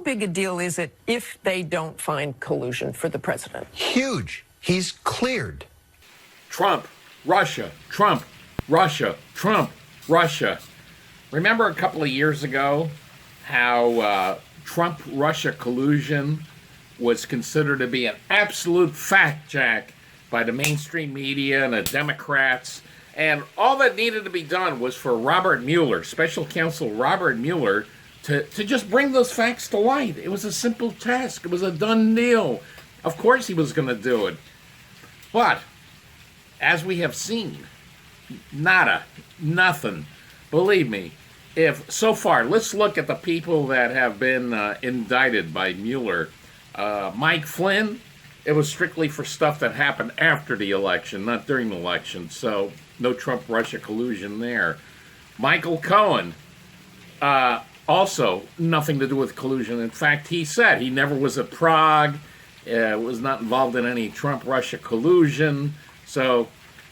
big a deal is it if they don't find collusion for the president? Huge. He's cleared. Trump, Russia, Trump, Russia, Trump, Russia. Remember a couple of years ago how Trump-Russia collusion was considered to be an absolute fact check by the mainstream media and the Democrats, and all that needed to be done was for Robert Mueller, special counsel Robert Mueller, to just bring those facts to light. It was a simple task. It was a done deal. Of course he was going to do it. But, as we have seen, nada, nothing. Believe me, if so far, let's look at the people that have been indicted by Mueller. Mike Flynn, it was strictly for stuff that happened after the election, not during the election, so no Trump-Russia collusion there. Michael Cohen, also nothing to do with collusion. In fact, he said he never was at Prague, was not involved in any Trump-Russia collusion, so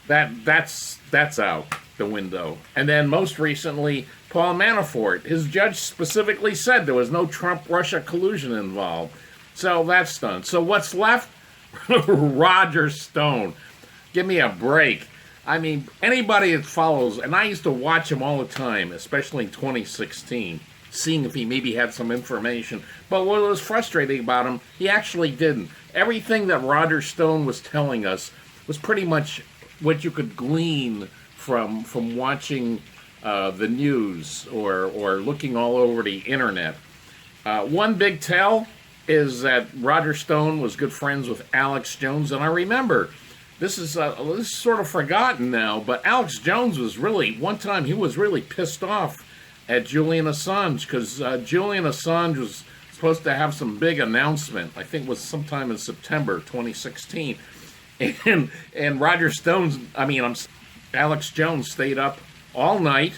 that's out the window. And then most recently, Paul Manafort, his judge specifically said there was no Trump-Russia collusion involved. So that's done. So what's left? Roger Stone. Give me a break. I mean, anybody that follows, and I used to watch him all the time, especially in 2016, seeing if he maybe had some information. But what was frustrating about him, he actually didn't. Everything that Roger Stone was telling us was pretty much what you could glean from watching the news or looking all over the internet. One big tell is that Roger Stone was good friends with Alex Jones, and I remember this is sort of forgotten now, but Alex Jones was really, one time he was really pissed off at Julian Assange because Julian Assange was supposed to have some big announcement. I think it was sometime in September 2016, and Roger Stone's, Alex Jones stayed up all night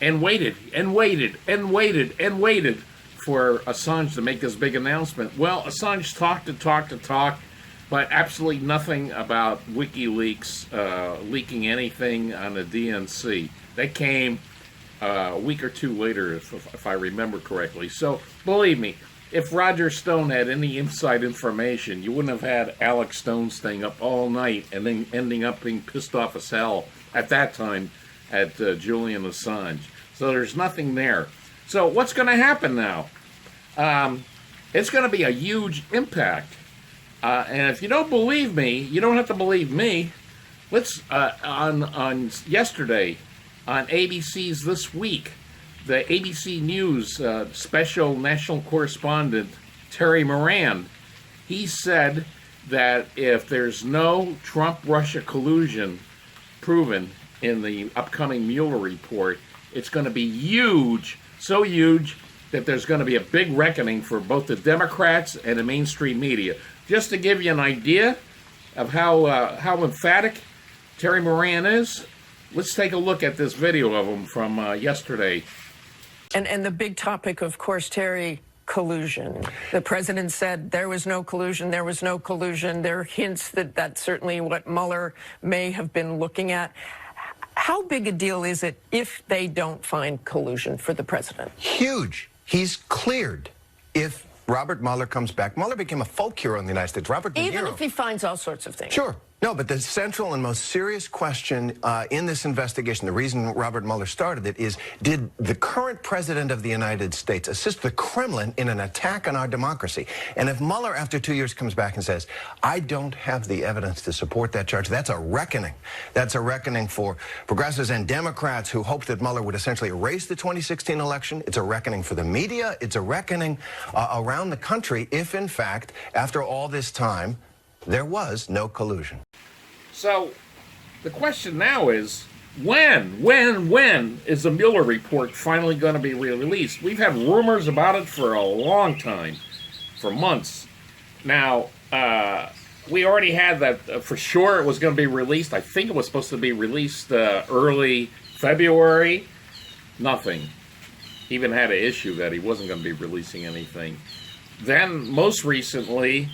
and waited and waited and waited and waited for Assange to make this big announcement. Well, Assange talked, but absolutely nothing about WikiLeaks leaking anything on the DNC. They came a week or two later, if I remember correctly. So, believe me, if Roger Stone had any inside information, you wouldn't have had Alex Stone staying up all night and then ending up being pissed off as hell at that time at Julian Assange. So there's nothing there. So what's going to happen now? It's going to be a huge impact. And if you don't believe me, you don't have to believe me. Let's on yesterday on ABC's This Week, the ABC News special national correspondent Terry Moran, he said that if there's no Trump-Russia collusion proven in the upcoming Mueller report, it's going to be huge, so huge that there's going to be a big reckoning for both the Democrats and the mainstream media. Just to give you an idea of how emphatic Terry Moran is, let's take a look at this video of him from yesterday. And the big topic, of course, Terry, collusion. The president said there was no collusion, there was no collusion. There are hints that that's certainly what Mueller may have been looking at. How big a deal is it if they don't find collusion for the president? Huge. He's cleared. If Robert Mueller comes back, Mueller became a folk hero in the United States. Robert De Niro. Even if he finds all sorts of things. Sure. No, but the central and most serious question in this investigation, the reason Robert Mueller started it, is did the current president of the United States assist the Kremlin in an attack on our democracy? And if Mueller, after 2 years, comes back and says, I don't have the evidence to support that charge, that's a reckoning. That's a reckoning for progressives and Democrats who hoped that Mueller would essentially erase the 2016 election. It's a reckoning for the media. It's a reckoning around the country if, in fact, after all this time, there was no collusion. So the question now is, when is the Mueller report finally going to be released? We've had rumors about it for a long time, for months. Now, we already had that for sure it was going to be released. I think it was supposed to be released early February. Nothing. Even had an issue that he wasn't going to be releasing anything. Then, most recently,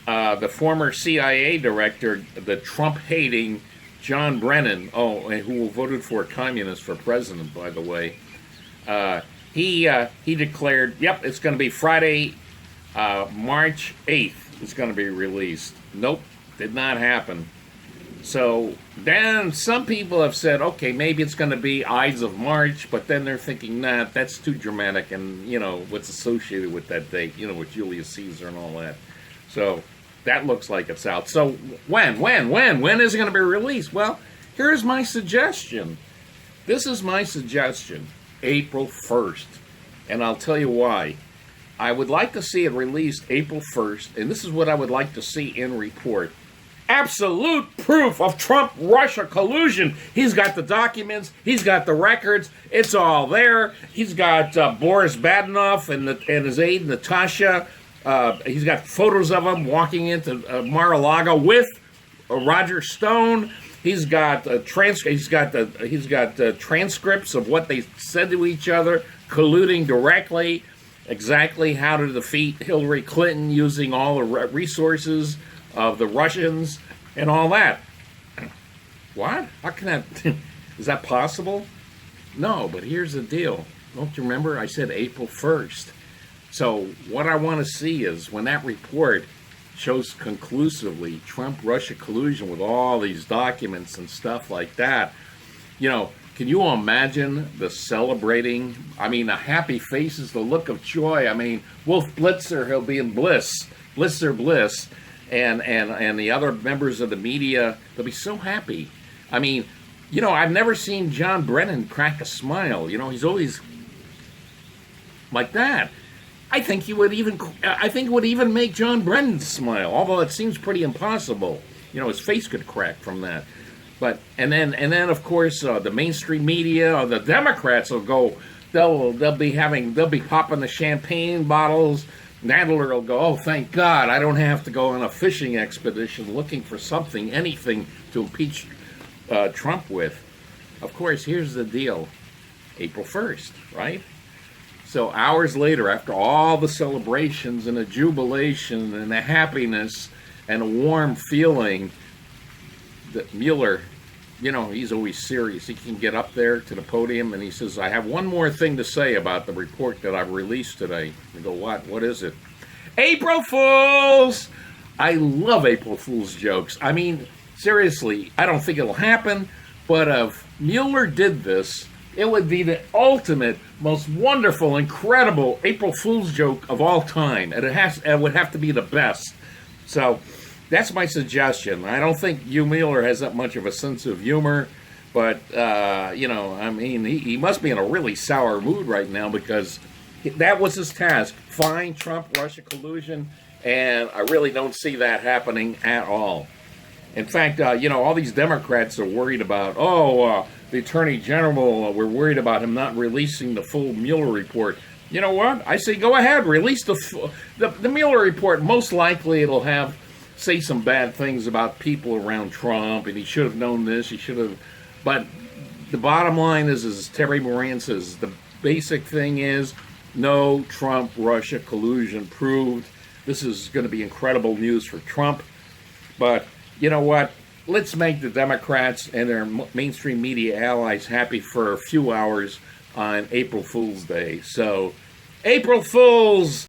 the former CIA director, the Trump-hating John Brennan, who voted for a communist for president, by the way, he declared, yep, it's going to be Friday, March 8th. It's going to be released. Nope, did not happen. So then some people have said, okay, maybe it's going to be Ides of March, but then they're thinking, nah, that's too dramatic, and what's associated with that date, with Julius Caesar and all that. So that looks like it's out. So when is it going to be released? Well, here's my suggestion. This is my suggestion, April 1st, and I'll tell you why. I would like to see it released April 1st, and this is what I would like to see in report. Absolute proof of Trump-Russia collusion. He's got the documents. He's got the records. It's all there. He's got Boris Badenov and his aide Natasha. He's got photos of him walking into Mar-a-Lago with Roger Stone. He's got transcripts of what they said to each other, colluding directly, exactly how to defeat Hillary Clinton using all the resources of the Russians and all that. What? How can that? Is that possible? No, but here's the deal. Don't you remember? I said April 1st. So what I want to see is when that report shows conclusively Trump-Russia collusion with all these documents and stuff like that, can you imagine the celebrating? I mean, the happy faces, the look of joy. I mean, Wolf Blitzer, he'll be in bliss, bliss. And the other members of the media, they'll be so happy. I mean, I've never seen John Brennan crack a smile. He's always like that. I think it would even make John Brennan smile, although it seems pretty impossible. His face could crack from that. But and then of course the mainstream media or the Democrats will go. They'll be popping the champagne bottles. Nadler will go, oh, thank God, I don't have to go on a fishing expedition looking for anything to impeach Trump with. Of course, here's the deal. April 1st, right? So hours later, after all the celebrations and the jubilation and the happiness and a warm feeling, that Mueller, he's always serious. He can get up there to the podium and he says, I have one more thing to say about the report that I've released today. I go, what? What is it? April Fools! I love April Fool's jokes. I mean, seriously, I don't think it'll happen, but if Mueller did this, it would be the ultimate, most wonderful, incredible April Fool's joke of all time. And it would have to be the best. So that's my suggestion. I don't think Hugh Mueller has that much of a sense of humor, but, he must be in a really sour mood right now because that was his task, find Trump-Russia collusion, and I really don't see that happening at all. In fact, all these Democrats are worried about, the Attorney General, we're worried about him not releasing the full Mueller report. You know what? I say go ahead, release the Mueller report. Most likely it'll say some bad things about people around Trump, and he should have known this, he should have. But the bottom line is, as Terry Moran says, the basic thing is no Trump-Russia collusion proved. This is going to be incredible news for Trump. But you know what? Let's make the Democrats and their mainstream media allies happy for a few hours on April Fool's Day. So, April Fools!